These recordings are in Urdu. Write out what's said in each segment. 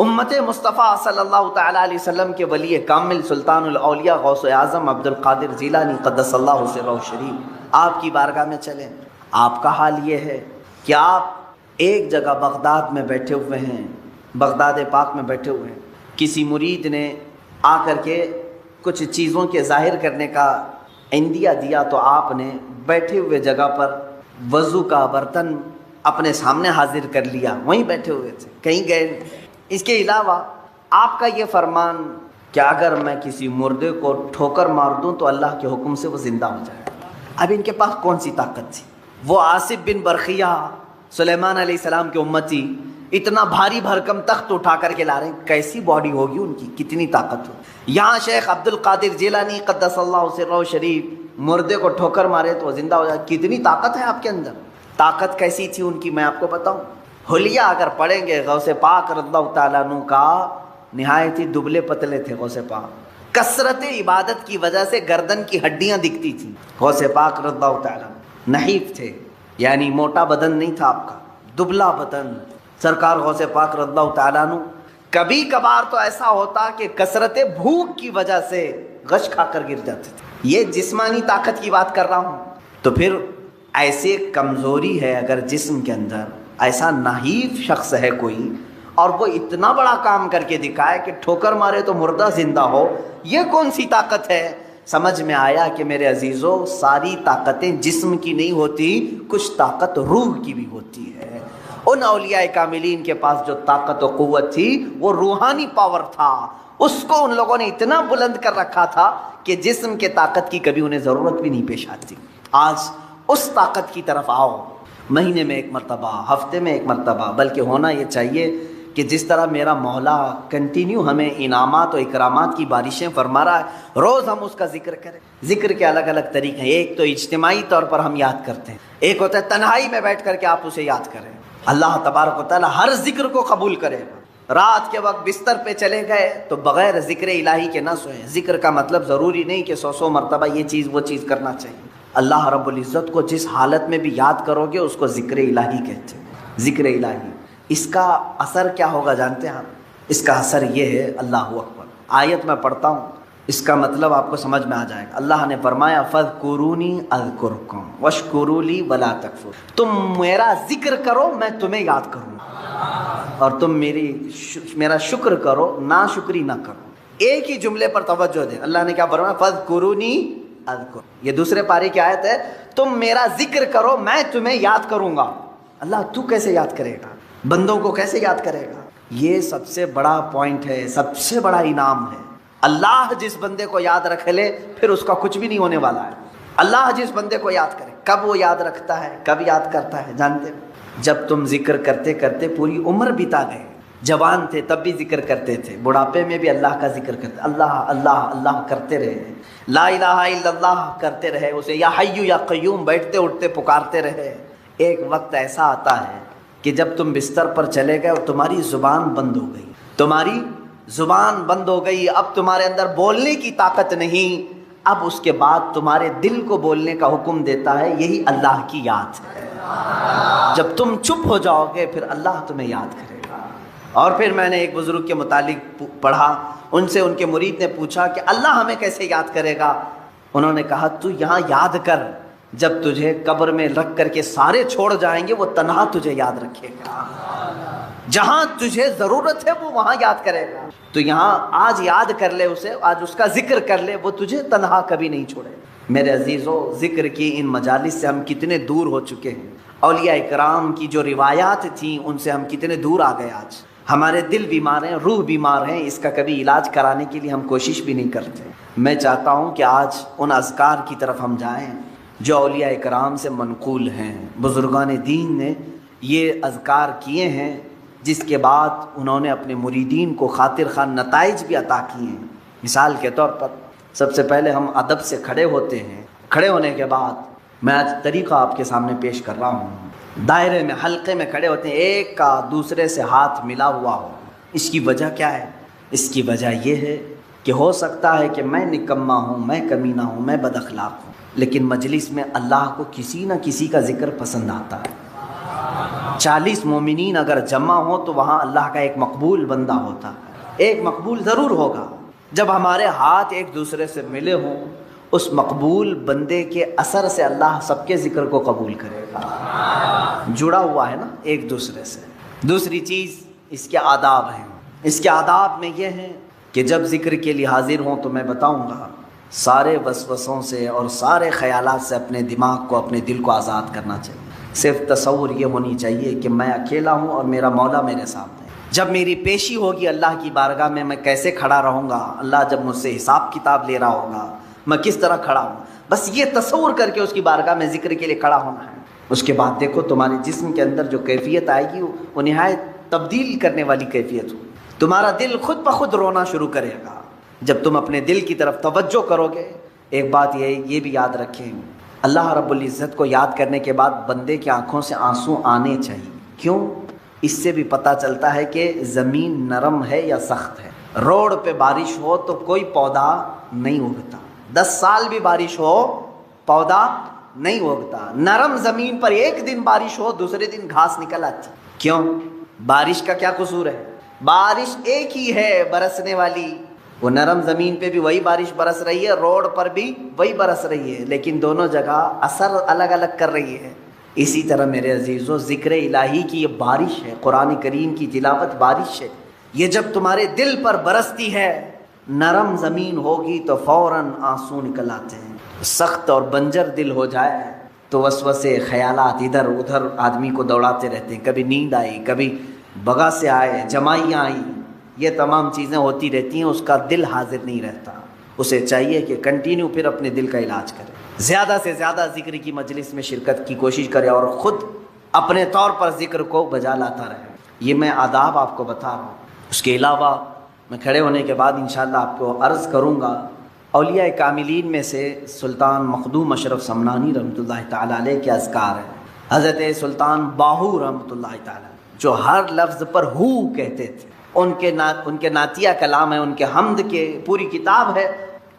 امت مصطفیٰ صلی اللہ تعالیٰ علیہ وسلم کے ولی کامل سلطان الاولیاء غوث اعظم عبد القادر جیلانی قدس اللہ سرہ شریف آپ کی بارگاہ میں چلیں. آپ کا حال یہ ہے کہ آپ ایک جگہ بغداد میں بیٹھے ہوئے ہیں، بغداد پاک میں بیٹھے ہوئے ہیں. کسی مرید نے آ کر کے کچھ چیزوں کے ظاہر کرنے کا عندیہ دیا تو آپ نے بیٹھے ہوئے جگہ پر وضو کا برتن اپنے سامنے حاضر کر لیا، وہیں بیٹھے ہوئے تھے، کہیں گئے نہیں. اس کے علاوہ آپ کا یہ فرمان کہ اگر میں کسی مردے کو ٹھوکر مار دوں تو اللہ کے حکم سے وہ زندہ ہو جائے. اب ان کے پاس کون سی طاقت تھی؟ وہ آصف بن برخیہ سلیمان علیہ السلام کے امتی اتنا بھاری بھرکم تخت اٹھا کر کے لا رہے ہیں، کیسی باڈی ہوگی ان کی، کتنی طاقت ہو. یہاں شیخ عبد القادر جیلانی قدس اللہ سرہ شریف مردے کو ٹھوکر مارے تو وہ زندہ ہو جائے. کتنی طاقت ہے آپ کے اندر. طاقت کیسی تھی ان کی میں آپ کو بتاؤں. حلیہ اگر پڑھیں گے غوث پاک رضی اللہ تعالیٰ عنہ کا، نہایت ہی دبلے پتلے تھے غوث پاک. کثرت عبادت کی وجہ سے گردن کی ہڈیاں دکھتی تھیں. غوث پاک رضی اللہ تعالیٰ عنہ نحیف تھے، یعنی موٹا بدن نہیں تھا آپ کا، دبلا بدن. سرکار غوث پاک رضی اللہ تعالیٰ عنہ کبھی کبھار تو ایسا ہوتا کہ کثرت بھوک کی وجہ سے غش کھا کر گر جاتے تھے. یہ جسمانی طاقت کی بات کر رہا ہوں. تو پھر ایسے کمزوری ہے اگر جسم کے اندر، ایسا نحیف شخص ہے کوئی اور وہ اتنا بڑا کام کر کے دکھائے کہ ٹھوکر مارے تو مردہ زندہ ہو، یہ کون سی طاقت ہے؟ سمجھ میں آیا کہ میرے عزیزوں ساری طاقتیں جسم کی نہیں ہوتی، کچھ طاقت روح کی بھی ہوتی ہے. ان اولیاء کاملین کے پاس جو طاقت و قوت تھی وہ روحانی پاور تھا. اس کو ان لوگوں نے اتنا بلند کر رکھا تھا کہ جسم کے طاقت کی کبھی انہیں ضرورت بھی نہیں پیش آتی. آج اس طاقت کی طرف آؤ. مہینے میں ایک مرتبہ، ہفتے میں ایک مرتبہ، بلکہ ہونا یہ چاہیے کہ جس طرح میرا مولا کنٹینیو ہمیں انعامات و اکرامات کی بارشیں فرما رہا ہے، روز ہم اس کا ذکر کریں. ذکر کے الگ الگ طریقے ہیں. ایک تو اجتماعی طور پر ہم یاد کرتے ہیں، ایک ہوتا ہے تنہائی میں بیٹھ کر کے آپ اسے یاد کریں. اللہ تبارک و تعالی ہر ذکر کو قبول کرے. رات کے وقت بستر پہ چلے گئے تو بغیر ذکر الہی کے نہ سوئیں. ذکر کا مطلب ضروری نہیں کہ 100 مرتبہ یہ چیز وہ چیز کرنا چاہیے. اللہ رب العزت کو جس حالت میں بھی یاد کرو گے اس کو ذکر الہی کہتے ہیں. ذکر الہی، اس کا اثر کیا ہوگا جانتے ہیں آپ؟ اس کا اثر یہ ہے، اللہ اکبر. آیت میں پڑھتا ہوں، اس کا مطلب آپ کو سمجھ میں آ جائے گا. اللہ نے فرمایا فَاذْكُرُونِي أَذْكُرْكُمْ وَاشْكُرُوا لِي وَلَا تَكْفُرُونَ. تم میرا ذکر کرو میں تمہیں یاد کروں اور تم میرا شکر کرو، نا شکری نہ کرو. ایک ہی جملے پر توجہ دیں. اللہ نے کیا فرمایا؟ فَاذْكُرُونِي أَذْكُرْكُمْ. یہ دوسرے پارے کی آیت ہے. تم میرا ذکر کرو میں تمہیں یاد کروں گا. اللہ تو کیسے یاد کرے گا؟ بندوں کو کیسے یاد کرے گا؟ یہ سب سے بڑا پوائنٹ ہے، سب سے بڑا انعام ہے. اللہ جس بندے کو یاد رکھ لے پھر اس کا کچھ بھی نہیں ہونے والا ہے. اللہ جس بندے کو یاد کرے. کب وہ یاد رکھتا ہے، کب یاد کرتا ہے جانتے ہیں؟ جب تم ذکر کرتے کرتے پوری عمر بتا گئے. جوان تھے تب بھی ذکر کرتے تھے، بڑھاپے میں بھی اللہ کا ذکر کرتے، اللہ اللہ اللہ کرتے رہے، لا الہ الا اللہ کرتے رہے، اسے یا حی یا قیوم بیٹھتے اٹھتے پکارتے رہے. ایک وقت ایسا آتا ہے کہ جب تم بستر پر چلے گئے اور تمہاری زبان بند ہو گئی، تمہاری زبان بند ہو گئی، اب تمہارے اندر بولنے کی طاقت نہیں. اب اس کے بعد تمہارے دل کو بولنے کا حکم دیتا ہے، یہی اللہ کی یاد ہے. جب تم چپ ہو جاؤ گے پھر اللہ تمہیں یاد کرے گا. اور پھر میں نے ایک بزرگ کے متعلق پڑھا، ان سے ان کے مرید نے پوچھا کہ اللہ ہمیں کیسے یاد کرے گا؟ انہوں نے کہا تو یہاں یاد کر، جب تجھے قبر میں رکھ کر کے سارے چھوڑ جائیں گے وہ تنہا تجھے یاد رکھے گا. جہاں تجھے ضرورت ہے وہ وہاں یاد کرے گا. تو یہاں آج یاد کر لے اسے، آج اس کا ذکر کر لے، وہ تجھے تنہا کبھی نہیں چھوڑے. میرے عزیزو ذکر کی ان مجالس سے ہم کتنے دور ہو چکے ہیں. اولیاء اکرام کی جو روایات تھیں ان سے ہم کتنے دور آ گئے. آج ہمارے دل بیمار ہیں، روح بیمار ہیں، اس کا کبھی علاج کرانے کے لیے ہم کوشش بھی نہیں کرتے. میں چاہتا ہوں کہ آج ان اذکار کی طرف ہم جائیں جو اولیاء اکرام سے منقول ہیں. بزرگان دین نے یہ اذکار کیے ہیں جس کے بعد انہوں نے اپنے مریدین کو خاطر خواہ نتائج بھی عطا کیے ہیں. مثال کے طور پر سب سے پہلے ہم ادب سے کھڑے ہوتے ہیں. کھڑے ہونے کے بعد میں آج طریقہ آپ کے سامنے پیش کر رہا ہوں. دائرے میں، حلقے میں کھڑے ہوتے ہیں، ایک کا دوسرے سے ہاتھ ملا ہوا ہو. اس کی وجہ کیا ہے؟ اس کی وجہ یہ ہے کہ ہو سکتا ہے کہ میں نکما ہوں، میں کمینہ ہوں، میں بد اخلاق ہوں، لیکن مجلس میں اللہ کو کسی نہ کسی کا ذکر پسند آتا ہے. 40 مومنین اگر جمع ہو تو وہاں اللہ کا ایک مقبول بندہ ہوتا ہے، ایک مقبول ضرور ہوگا۔ جب ہمارے ہاتھ ایک دوسرے سے ملے ہوں، اس مقبول بندے کے اثر سے اللہ سب کے ذکر کو قبول کرے گا، جڑا ہوا ہے نا ایک دوسرے سے۔ دوسری چیز اس کے آداب ہیں۔ اس کے آداب میں یہ ہیں کہ جب ذکر کے لیے حاضر ہوں تو میں بتاؤں گا، سارے وسوسوں سے اور سارے خیالات سے اپنے دماغ کو، اپنے دل کو آزاد کرنا چاہیے۔ صرف تصور یہ ہونی چاہیے کہ میں اکیلا ہوں اور میرا مولا میرے سامنے ہے۔ جب میری پیشی ہوگی اللہ کی بارگاہ میں کیسے کھڑا رہوں گا، اللہ جب مجھ سے حساب کتاب لے رہا ہوگا میں کس طرح کھڑا ہوں، بس یہ تصور کر کے اس کی بارگاہ میں ذکر کے لیے کھڑا ہونا ہے۔ اس کے بعد دیکھو تمہارے جسم کے اندر جو کیفیت آئے گی وہ نہایت تبدیل کرنے والی کیفیت ہو۔ تمہارا دل خود بخود رونا شروع کرے گا جب تم اپنے دل کی طرف توجہ کرو گے۔ ایک بات یہ بھی یاد رکھیں، اللہ رب العزت کو یاد کرنے کے بعد بندے کی آنکھوں سے آنسو آنے چاہیے۔ کیوں؟ اس سے بھی پتہ چلتا ہے کہ زمین نرم ہے یا سخت ہے۔ روڈ پہ بارش ہو تو کوئی پودا نہیں اگتا، 10 سال بھی بارش ہو پودا نہیں اگتا۔ نرم زمین پر ایک دن بارش ہو دوسرے دن گھاس نکل آتی۔ کیوں؟ بارش کا کیا قصور ہے؟ بارش ایک ہی ہے برسنے والی، وہ نرم زمین پہ بھی وہی بارش برس رہی ہے، روڈ پر بھی وہی برس رہی ہے، لیکن دونوں جگہ اثر الگ الگ کر رہی ہے۔ اسی طرح میرے عزیزو ذکر الہی کی یہ بارش ہے، قرآن کریم کی تلاوت بارش ہے، یہ جب تمہارے دل پر برستی ہے، نرم زمین ہوگی تو فوراً آنسو نکل آتے ہیں۔ سخت اور بنجر دل ہو جائے تو وسوسے خیالات ادھر ادھر آدمی کو دوڑاتے رہتے ہیں، کبھی نیند آئی، کبھی بغا سے آئے، جمائیاں آئیں، یہ تمام چیزیں ہوتی رہتی ہیں، اس کا دل حاضر نہیں رہتا۔ اسے چاہیے کہ کنٹینیو پھر اپنے دل کا علاج کرے، زیادہ سے زیادہ ذکر کی مجلس میں شرکت کی کوشش کرے اور خود اپنے طور پر ذکر کو بجا لاتا رہے۔ یہ میں آداب آپ کو بتا رہا ہوں۔ اس کے علاوہ میں کھڑے ہونے کے بعد انشاءاللہ آپ کو عرض کروں گا، اولیاء کاملین میں سے سلطان مخدوم اشرف سمنانی رحمۃ اللہ تعالیٰ علیہ کے اذکار ہیں۔ حضرت سلطان باہو رحمۃ اللہ تعالیٰ جو ہر لفظ پر ہو کہتے تھے، ان کے نعتیہ کلام ہے، ان کے حمد کے پوری کتاب ہے،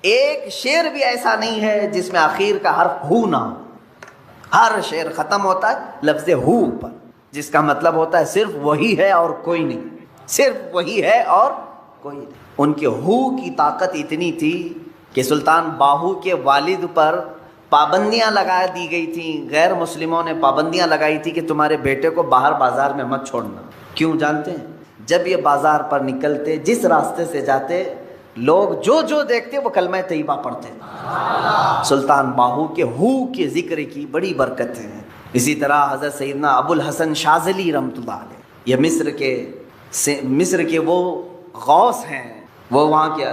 ایک شعر بھی ایسا نہیں ہے جس میں آخر کا حرف ہو نہ ہو۔ ہر شعر ختم ہوتا ہے لفظ ہو پر، جس کا مطلب ہوتا ہے صرف وہی ہے اور کوئی نہیں، صرف وہی ہے اور کوئی نہیں۔ ان کے ہو کی طاقت اتنی تھی کہ سلطان باہو کے والد پر پابندیاں لگا دی گئی تھیں، غیر مسلموں نے پابندیاں لگائی تھی کہ تمہارے بیٹے کو باہر بازار میں مت چھوڑنا۔ کیوں جانتے ہیں؟ جب یہ بازار پر نکلتے، جس راستے سے جاتے، لوگ جو دیکھتے وہ کلمہ طیبہ پڑھتے۔ سلطان باہو کے ہو کے ذکر کی بڑی برکتیں ہیں۔ اسی طرح حضرت سیدنا ابو الحسن شاذلی رحمۃ اللہ علیہ، یہ مصر کے وہ غوث ہیں، وہ وہاں کے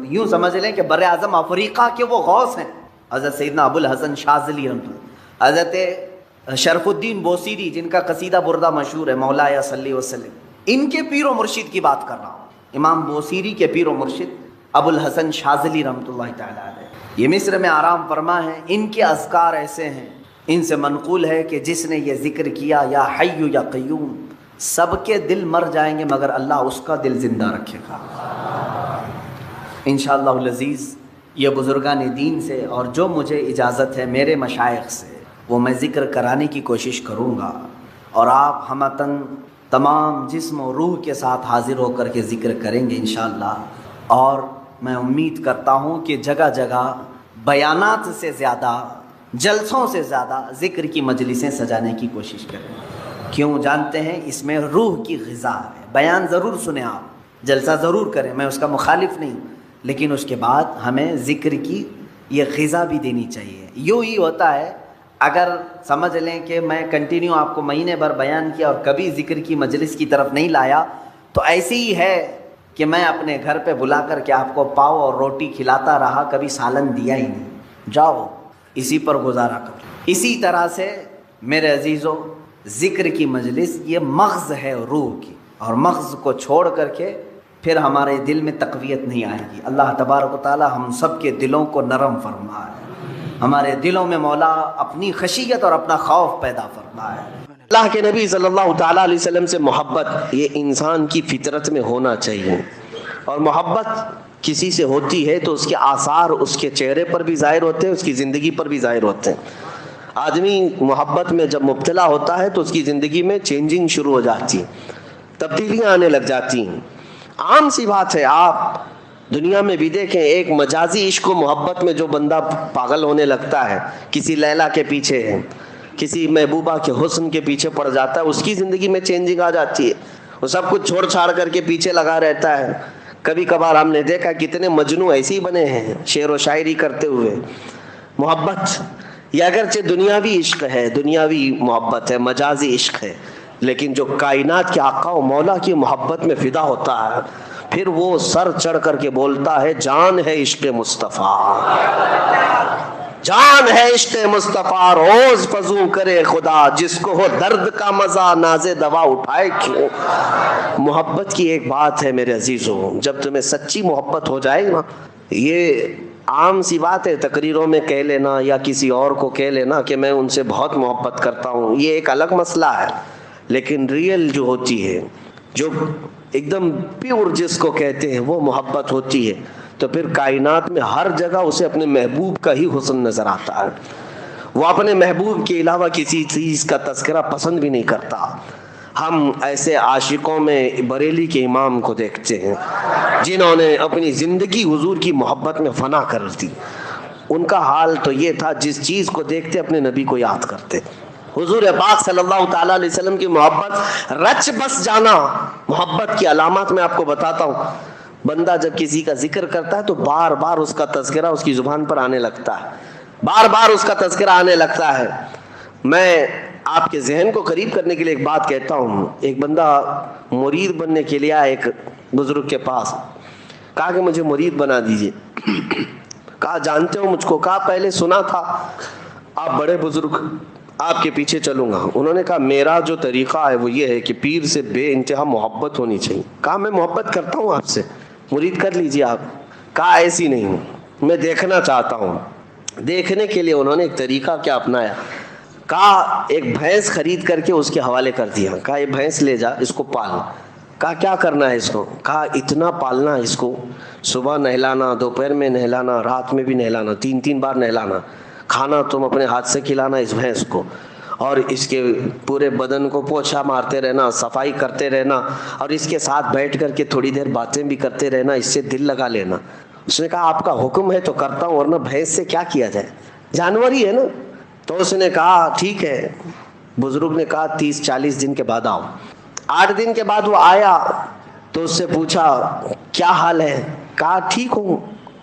یوں سمجھ لیں کہ بر اعظم افریقہ کے وہ غوث ہیں، حضرت سیدنا ابو الحسن شاذلی رحمۃ اللہ۔ حضرت شرف الدین بوصیری جن کا قصیدہ بردہ مشہور ہے، مولایا صلی وسلم، ان کے پیر و مرشد کی بات کر رہا ہوں۔ امام بوصیری کے پیر و مرشد ابو الحسن شاذلی رحمۃ اللہ تعالیٰ علیہ، یہ مصر میں آرام فرما ہے۔ ان کے اذکار ایسے ہیں، ان سے منقول ہے کہ جس نے یہ ذکر کیا یا حی یا قیوم، سب کے دل مر جائیں گے مگر اللہ اس کا دل زندہ رکھے گا انشاءاللہ العزیز۔ یہ بزرگان دین سے اور جو مجھے اجازت ہے میرے مشائخ سے، وہ میں ذکر کرانے کی کوشش کروں گا، اور آپ ہمتن تمام جسم و روح کے ساتھ حاضر ہو کر کے ذکر کریں گے انشاءاللہ۔ اور میں امید کرتا ہوں کہ جگہ جگہ بیانات سے زیادہ، جلسوں سے زیادہ ذکر کی مجلسیں سجانے کی کوشش کریں۔ کیوں جانتے ہیں؟ اس میں روح کی غذا ہے۔ بیان ضرور سنیں آپ، جلسہ ضرور کریں، میں اس کا مخالف نہیں، لیکن اس کے بعد ہمیں ذکر کی یہ غذا بھی دینی چاہیے۔ یوں ہی ہوتا ہے، اگر سمجھ لیں کہ میں کنٹینیو آپ کو مہینے بھر بیان کیا اور کبھی ذکر کی مجلس کی طرف نہیں لایا، تو ایسے ہی ہے کہ میں اپنے گھر پہ بلا کر کے آپ کو پاؤ اور روٹی کھلاتا رہا، کبھی سالن دیا ہی نہیں، جاؤ اسی پر گزارا کرو۔ اسی طرح سے میرے عزیزو، ذکر کی مجلس یہ مغز ہے روح کی، اور مغز کو چھوڑ کر کے پھر ہمارے دل میں تقویت نہیں آئے گی۔ اللہ تبارک و تعالی ہم سب کے دلوں کو نرم فرمائے، ہمارے دلوں میں مولا اپنی خشیت اور اپنا خوف پیدا فرمائے۔ اللہ کے نبی صلی اللہ تعالیٰ علیہ وسلم سے محبت یہ انسان کی فطرت میں ہونا چاہیے، اور محبت کسی سے ہوتی ہے تو اس کے آثار اس کے چہرے پر بھی ظاہر ہوتے ہیں، اس کی زندگی پر بھی ظاہر ہوتے ہیں۔ آدمی محبت میں جب مبتلا ہوتا ہے تو اس کی زندگی میں چینجنگ شروع ہو جاتی ہے، تبدیلیاں آنے لگ جاتی ہیں. عام سی بات ہے، آپ دنیا میں بھی دیکھیں، ایک مجازی عشق و محبت میں جو بندہ پاگل ہونے لگتا ہے، کسی لیلا کے پیچھے ہے، کسی محبوبہ کے حسن کے پیچھے پڑ جاتا ہے، اس کی زندگی میں چینجنگ آ جاتی ہے. وہ سب کچھ چھوڑ چھاڑ کر کے پیچھے لگا رہتا ہے. کبھی کبھار ہم نے دیکھا کتنے مجنوں ایسے ہی بنے ہیں شعر و شاعری کرتے ہوئے. محبت یہ اگرچہ دنیاوی عشق ہے، دنیاوی محبت ہے، مجازی عشق ہے، لیکن جو کائنات کے آقا و مولا کی محبت میں فدا ہوتا ہے، پھر وہ سر چڑھ کر کے بولتا ہے جان ہے عشق مصطفیٰ، جان ہے عشق مصطفیٰ، روز فضوں کرے خدا، جس کو ہو درد کا مزہ ناز دوا اٹھائے کیوں. محبت کی ایک بات ہے میرے عزیزوں، جب تمہیں سچی محبت ہو جائے نا، یہ عام سی بات ہے تقریروں میں کہہ لینا یا کسی اور کو کہہ لینا کہ میں ان سے بہت محبت کرتا ہوں، یہ ایک الگ مسئلہ ہے. لیکن ریئل جو ہوتی ہے، جو ایک دم پیور جس کو کہتے ہیں، وہ محبت ہوتی ہے، تو پھر کائنات میں ہر جگہ اسے اپنے محبوب کا ہی حسن نظر آتا ہے. وہ اپنے محبوب کے علاوہ کسی چیز کا تذکرہ پسند بھی نہیں کرتا. ہم ایسے عاشقوں میں بریلی کے امام کو دیکھتے ہیں جنہوں نے اپنی زندگی حضور کی محبت میں فنا کر دی. ان کا حال تو یہ تھا، جس چیز کو دیکھتے اپنے نبی کو یاد کرتے. حضور پاک صلی اللہ تعالیٰ علیہ وسلم کی محبت رچ بس جانا. محبت کی علامات میں آپ کو بتاتا ہوں. بندہ جب کسی کا ذکر کرتا ہے تو بار بار اس کا تذکرہ اس کی زبان پر آنے لگتا ہے، بار بار اس کا تذکرہ آنے لگتا ہے. میں آپ کے ذہن کو قریب کرنے کے لیے ایک بات کہتا ہوں. ایک بندہ مرید بننے کے لیے آیا ایک بزرگ کے پاس، کہا کہ مجھے مرید بنا دیجئے. کہا جانتے ہو مجھ کو؟ کہا پہلے سنا تھا آپ بڑے بزرگ، آپ کے پیچھے چلوں گا. انہوں نے کہا میرا جو طریقہ ہے وہ یہ ہے کہ پیر سے بے انتہا محبت ہونی چاہیے. کہا میں محبت کرتا ہوں آپ سے، مرید کر لیجئے آپ. کہا ایسی نہیں ہوں، میں دیکھنا چاہتا ہوں. دیکھنے کے لیے انہوں نے ایک طریقہ کیا اپنایا، کہا ایک بھینس خرید کر کے اس کے حوالے کر دیا. کہا یہ بھینس لے جا، اس کو پال. کہا کیا کرنا ہے اس کو؟ کہا اتنا پالنا ہے اس کو، صبح نہلانا، دوپہر میں نہلانا، رات میں بھی نہلانا، 3 بار نہلانا. کھانا تم اپنے ہاتھ سے کھلانا اس بھینس کو، اور اس کے پورے بدن کو پوچھا مارتے رہنا، صفائی کرتے رہنا، اور اس کے ساتھ بیٹھ کر کے تھوڑی دیر باتیں بھی کرتے رہنا، اس سے دل لگا لینا. اس نے کہا آپ کا حکم ہے تو کرتا ہوں، ورنہ بھینس سے کیا کیا جائے، جانور ہی ہے نا. تو اس نے کہا ٹھیک ہے. بزرگ نے کہا 30-40 دن کے بعد آؤ. 8 دن کے بعد وہ آیا تو اس سے پوچھا کیا حال ہے؟ کہا ٹھیک ہوں.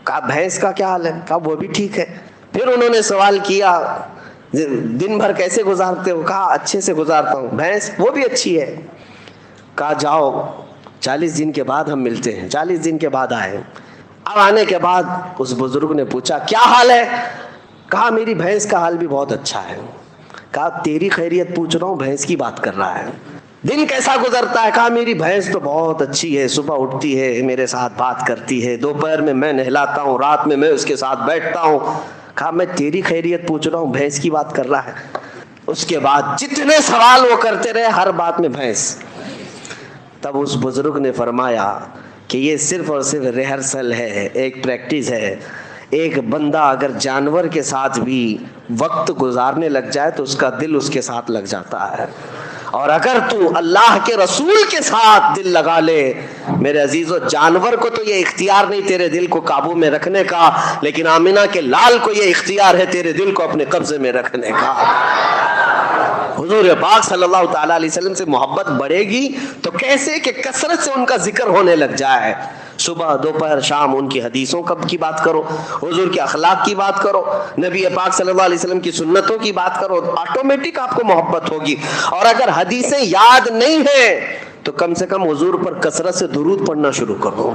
کہا بھینس کا کیا حال ہے؟ کہا وہ بھی ٹھیک ہے. پھر انہوں نے سوال کیا دن بھر کیسے گزارتے ہو؟ کہا اچھے سے گزارتا ہوں. بھینس وہ بھی اچھی ہے. کہا جاؤ 40 دن کے بعد ہم ملتے ہیں. 40 دن کے بعد آئے. اب آنے کے بعد اس بزرگ نے پوچھا کیا حال ہے؟ کہا میری بھینس کا حال بھی بہت اچھا ہے. کہا تیری خیریت پوچھ رہا ہوں، بھینس کی بات کر رہا ہے. دن کیسا گزرتا ہے؟ کہا میری بھینس تو بہت اچھی ہے، صبح اٹھتی ہے میرے ساتھ بات کرتی ہے، دوپہر میں نہلاتا ہوں، رات میں اس کے ساتھ بیٹھتا ہوں. کہا میں تیری خیریت پوچھ رہا ہوں، بھینس کی بات کر رہا ہے. اس کے بعد جتنے سوال وہ کرتے رہے ہر بات میں بھینس. تب اس بزرگ نے فرمایا کہ یہ صرف اور صرف ریہرسل ہے، ایک پریکٹس ہے. ایک بندہ اگر جانور کے ساتھ بھی وقت گزارنے لگ جائے تو اس کا دل اس کے ساتھ لگ جاتا ہے، اور اگر تو اللہ کے رسول کے ساتھ دل لگا لے میرے عزیزو، جانور کو تو یہ اختیار نہیں تیرے دل کو قابو میں رکھنے کا، لیکن آمینہ کے لال کو یہ اختیار ہے تیرے دل کو اپنے قبضے میں رکھنے کا. حضور پاک صلی اللہ تعالیٰ علیہ وسلم سے محبت بڑھے گی تو کیسے کہ کثرت سے ان کا ذکر ہونے لگ جائے. صبح دوپہر شام ان کی حدیثوں کی بات کرو، حضور کے اخلاق کی بات کرو، نبی پاک صلی اللہ علیہ وسلم کی سنتوں کی بات کرو، آٹومیٹک آپ کو محبت ہوگی. اور اگر حدیثیں یاد نہیں ہیں تو کم سے کم حضور پر کثرت سے درود پڑھنا شروع کرو.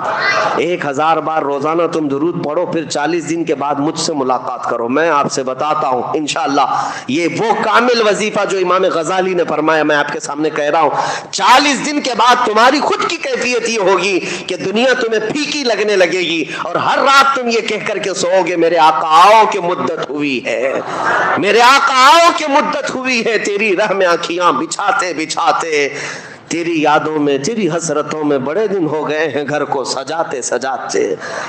1000 بار روزانہ تم درود پڑھو، پھر 40 دن کے بعد مجھ سے ملاقات کرو. میں آپ سے بتاتا ہوں انشاءاللہ یہ وہ کامل وظیفہ جو امام غزالی نے فرمایا، میں آپ کے سامنے کہہ رہا ہوں. 40 دن کے بعد تمہاری خود کی کیفیت یہ ہوگی کہ دنیا تمہیں پھیکی لگنے لگے گی، اور ہر رات تم یہ کہہ کر کے سو گے میرے آقا آؤ کہ مدت ہوئی ہے، میرے آقا آؤ کہ مدت ہوئی ہے. تیری راہ میں آنکھیاں بچھاتے بچھاتے تیری یادوں میں تیری حسرتوں میں بڑے دن ہو گئے ہیں گھر کو سجاتے سجاتے.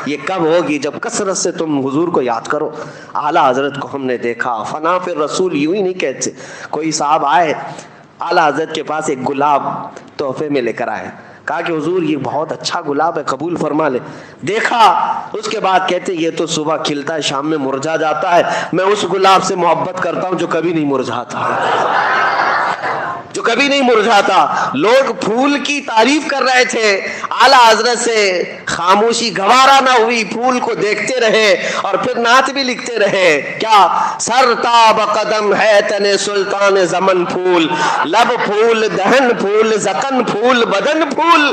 یہ کب ہوگی؟ جب کثرت سے تم حضور کو یاد کرو. اعلیٰ حضرت کو ہم نے دیکھا. فنا پھر رسول یوں ہی نہیں کہتے. کوئی صاحب آئے اعلیٰ حضرت کے پاس ایک گلاب تحفے میں لے کر آئے. کہا کہ حضور یہ بہت اچھا گلاب ہے, قبول فرما لے. دیکھا, اس کے بعد کہتے یہ تو صبح کھلتا ہے شام میں مرجھا جاتا ہے. میں اس گلاب سے محبت کرتا ہوں جو کبھی نہیں مرجھاتا, جو کبھی نہیں مرجھاتا. لوگ پھول کی تعریف کر رہے تھے, اعلیٰ حضرت سے خاموشی گوارا نہ ہوئی, پھول کو دیکھتے رہے اور پھر نعت بھی لکھتے رہے. کیا؟ سر تاب قدم ہے تنے سلطان زمن پھول, لب پھول دہن پھول زکن پھول بدن پھول.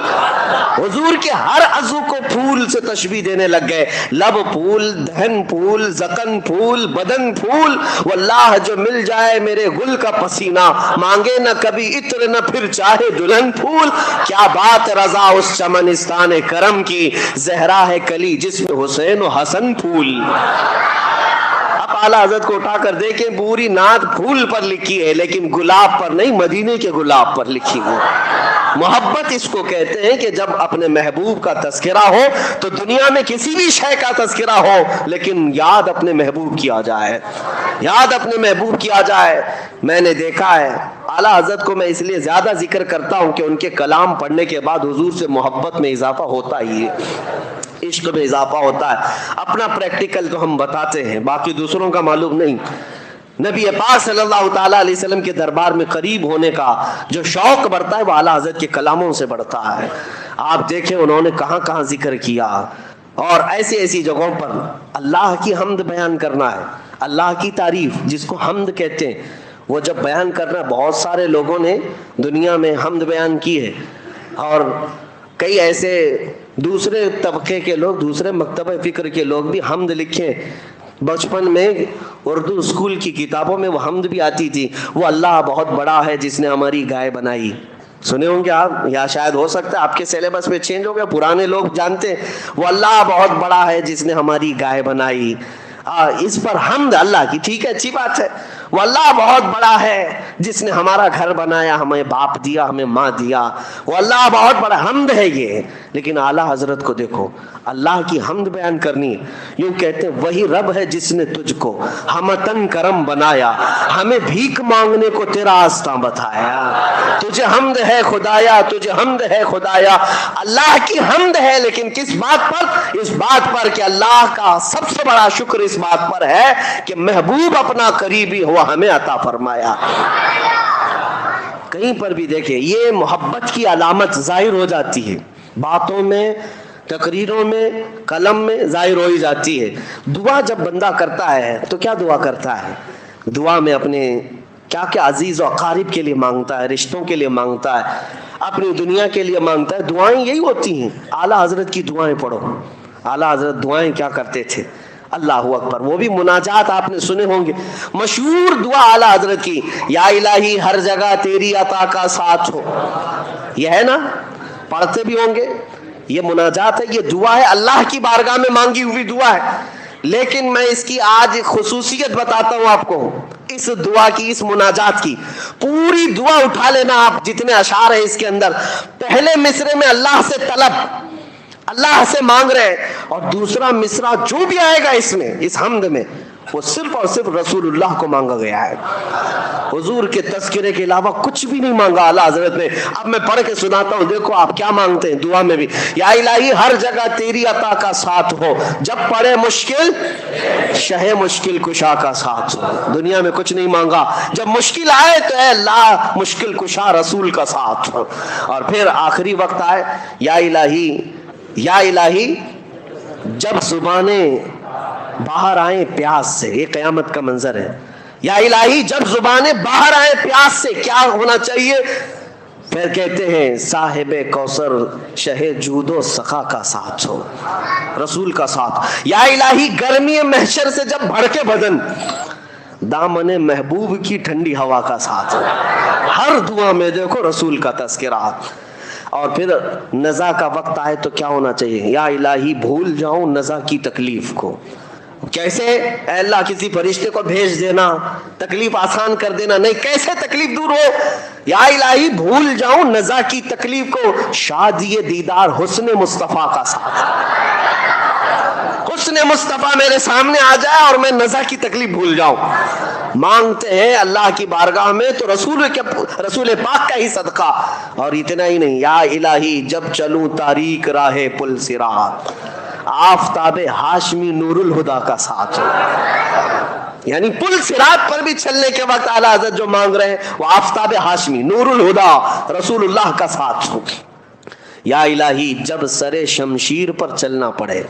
حضور کے ہر عضو کو پھول سے تشبیہ دینے لگ گئے. لب پھول دہن پھول زکن پھول بدن پھول. واللہ جو مل جائے میرے گل کا پسینہ, مانگے نہ کبھی عطر نہ پھر چاہے دلہن پھول. کیا بات رضا اس چمنستان کرم کی, زہرا ہے کلی جس میں حسین و حسن پھول. اب اعلیٰ حضرت کو اٹھا کر دیکھیں, پوری نعت پھول پر لکھی ہے لیکن گلاب پر نہیں, مدینے کے گلاب پر لکھی ہے. محبت اس کو کہتے ہیں کہ جب اپنے محبوب کا تذکرہ ہو تو دنیا میں کسی بھی شے کا تذکرہ ہو لیکن یاد اپنے محبوب کی آ جائے, یاد اپنے محبوب کی آ جائے. میں نے دیکھا ہے اعلیٰ حضرت کو میں اس لیے زیادہ ذکر کرتا ہوں کہ ان کے کلام پڑھنے کے بعد حضور سے محبت میں اضافہ ہوتا ہی ہے, عشق میں اضافہ ہوتا ہے. اپنا پریکٹیکل تو ہم بتاتے ہیں, باقی دوسروں کا معلوم نہیں. نبی پاک صلی اللہ تعالیٰ علیہ وسلم کے دربار میں قریب ہونے کا جو شوق بڑھتا ہے وہ اعلیٰ حضرت کے کلاموں سے بڑھتا ہے. آپ دیکھیں انہوں نے کہاں کہاں ذکر کیا, اور ایسی ایسی جگہوں پر اللہ کی حمد بیان کرنا ہے, اللہ کی تعریف جس کو حمد کہتے ہیں, وہ جب بیان کرنا. بہت سارے لوگوں نے دنیا میں حمد بیان کی ہے, اور کئی ایسے دوسرے طبقے کے لوگ, دوسرے مکتبہ فکر کے لوگ بھی حمد لکھیں. بچپن میں اردو اسکول کی کتابوں میں وہ حمد بھی آتی تھی, وہ اللہ بہت بڑا ہے جس نے ہماری گائے بنائی. سنے ہوں گے آپ, یا شاید ہو سکتا ہے آپ کے سلیبس میں چینج ہو گیا, پرانے لوگ جانتے ہیں. وہ اللہ بہت بڑا ہے جس نے ہماری گائے بنائی. اس پر حمد اللہ کی, ٹھیک ہے, اچھی بات ہے. وہ اللہ بہت بڑا ہے جس نے ہمارا گھر بنایا, ہمیں باپ دیا, ہمیں ماں دیا. وہ اللہ بہت بڑا حمد ہے یہ. لیکن اعلیٰ حضرت کو دیکھو, اللہ کی حمد بیان کرنی, یوں کہتے ہیں وہی رب ہے جس نے تجھ کو ہمتن کرم بنایا, ہمیں بھیک مانگنے کو تیرا آستاں بتایا. تجھے حمد ہے خدایا, تجھے حمد ہے خدایا. اللہ کی حمد ہے, لیکن کس بات پر؟ اس بات پر کہ اللہ کا سب سے بڑا شکر اس بات پر ہے کہ محبوب اپنا قریبی ہوا ہمیں عطا فرمایا. کہیں پر بھی دیکھیں یہ محبت کی علامت ظاہر ہو جاتی ہے, باتوں میں, تقریروں میں, قلم میں ظاہر ہو ہی جاتی ہے. دعا جب بندہ کرتا ہے تو کیا دعا کرتا ہے؟ دعا میں اپنے کیا کیا عزیز و اقارب کے لیے مانگتا ہے, رشتوں کے لیے مانگتا ہے, اپنی دنیا کے لیے مانگتا ہے. دعائیں یہی ہوتی ہیں. اعلیٰ حضرت کی دعائیں پڑھو. اعلیٰ حضرت دعائیں کیا کرتے تھے؟ اللہ اکبر. وہ بھی مناجات آپ نے سنے ہوں گے, مشہور دعا اعلیٰ حضرت کی, یا الہی ہر جگہ تیری عطا کا ساتھ ہو. یہ ہے نا, پڑھتے بھی ہوں گے. یہ مناجات ہے, یہ دعا ہے, اللہ کی بارگاہ میں مانگی ہوئی دعا ہے. لیکن میں اس کی آج خصوصیت بتاتا ہوں آپ کو, اس دعا کی, اس مناجات کی. پوری دعا اٹھا لینا آپ, جتنے اشعار ہیں اس کے اندر. پہلے مصرے میں اللہ سے طلب, اللہ سے مانگ رہے, اور دوسرا مصرع جو بھی آئے گا اس میں, اس حمد میں, وہ صرف اور صرف رسول اللہ کو مانگا گیا ہے. حضور کے تذکرے کے علاوہ کچھ بھی نہیں مانگا اعلیٰ حضرت نے. اب میں پڑھ کے سناتا ہوں, دیکھو آپ کیا مانگتے ہیں دعا میں بھی. یا الہی ہر جگہ تیری عطا کا ساتھ ہو, جب پڑے مشکل شہ مشکل کشا کا ساتھ ہو. دنیا میں کچھ نہیں مانگا, جب مشکل آئے تو اے اللہ مشکل کشا رسول کا ساتھ ہو. اور پھر آخری وقت آئے, یا الہی, یا الہی جب زبانیں باہر آئیں پیاس سے. یہ قیامت کا منظر ہے. یا الہی جب زبانیں باہر آئیں پیاس سے, کیا ہونا چاہیے؟ پھر کہتے ہیں صاحب کوثر شہ جود و سخا کا ساتھ ہو, رسول کا ساتھ. یا الہی گرمی محشر سے جب بھڑکے بدن, دامن محبوب کی ٹھنڈی ہوا کا ساتھ ہو. ہر دعا میں دیکھو رسول کا تذکرہ. اور پھر نزا کا وقت آئے تو کیا ہونا چاہیے؟ یا الہی بھول جاؤں نزا کی تکلیف کو, کیسے؟ اے اللہ کسی فرشتے کو بھیج دینا، تکلیف آسان کر دینا، نہیں، کیسے تکلیف دور ہو؟ یا الہی بھول جاؤں نزا کی تکلیف کو، شادی دیدار حسن مصطفیٰ کا ساتھ، حسن مصطفیٰ میرے سامنے آ جائے اور میں نزا کی تکلیف بھول جاؤں۔ مانگتے ہیں اللہ کی بارگاہ میں تو رسول پاک کا ہی صدقہ، اور اتنا ہی نہیں، یا الہی جب چلوں تاریک راہ پل صراط، آفتاب ہاشمی نور الہدا کا ساتھ ہو۔ یعنی پل صراط پر بھی چلنے کے وقت اعلیٰ حضرت جو مانگ رہے ہیں وہ آفتاب ہاشمی نور الہدا رسول اللہ کا ساتھ ہو۔ یا الہی جب سر شمشیر پر چلنا پڑے،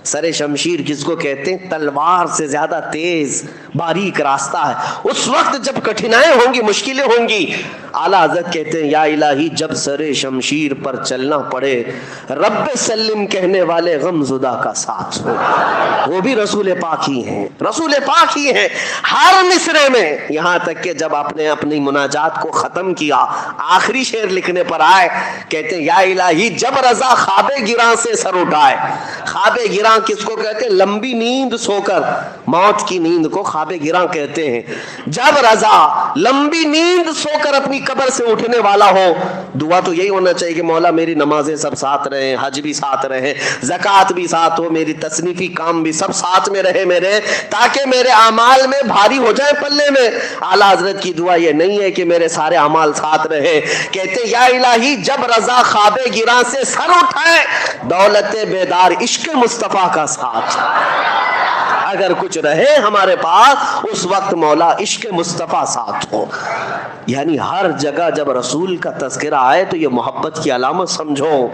سر شمشیر کس کو کہتے ہیں؟ تلوار سے زیادہ تیز باریک راستہ ہے، اس وقت جب کٹھنائیں ہوں گی، مشکلیں ہوں گی، اعلیٰ حضرت کہتے ہیں یا الہی جب سر شمشیر پر چلنا پڑے، رب سلم کہنے والے غم زدہ کا ساتھ ہو۔ وہ بھی رسول پاک ہی ہیں، رسول پاک ہی ہیں ہر مصرے میں، یہاں تک کہ جب آپ نے اپنی مناجات کو ختم کیا، آخری شعر لکھنے پر آئے، کہتے ہیں یا الہی جب رضا خواب گراں سے سر اٹھائے۔ خواب گراں کس کو کہتے ہیں؟ لمبی نیند سو کر، موت کی نیند کو خواب گراں کہتے ہیں۔ جب رضا لمبی نیند سو کر اپنی قبر سے اٹھنے والا ہو، دعا تو یہی ہونا چاہیے کہ مولا میری نمازیں سب ساتھ رہیں، حج بھی ساتھ رہے، زکوٰۃ بھی ساتھ ہو، میری تصنیفی کام بھی سب ساتھ میں رہے میرے، تاکہ میرے اعمال میں بھاری ہو جائے پلے میں۔ اعلیٰ حضرت کی دعا یہ نہیں ہے کہ میرے سارے اعمال ساتھ رہے، کہتے یا الہی جب رضا خواب گراں سے سر اٹھائے، دولت بیدار عشق مصطفیٰ کا ساتھ، اگر کچھ رہے ہمارے پاس اس وقت مولا عشق مصطفیٰ ساتھ ہو۔ یعنی ہر جگہ جب رسول کا تذکرہ آئے تو یہ محبت کی علامت سمجھو۔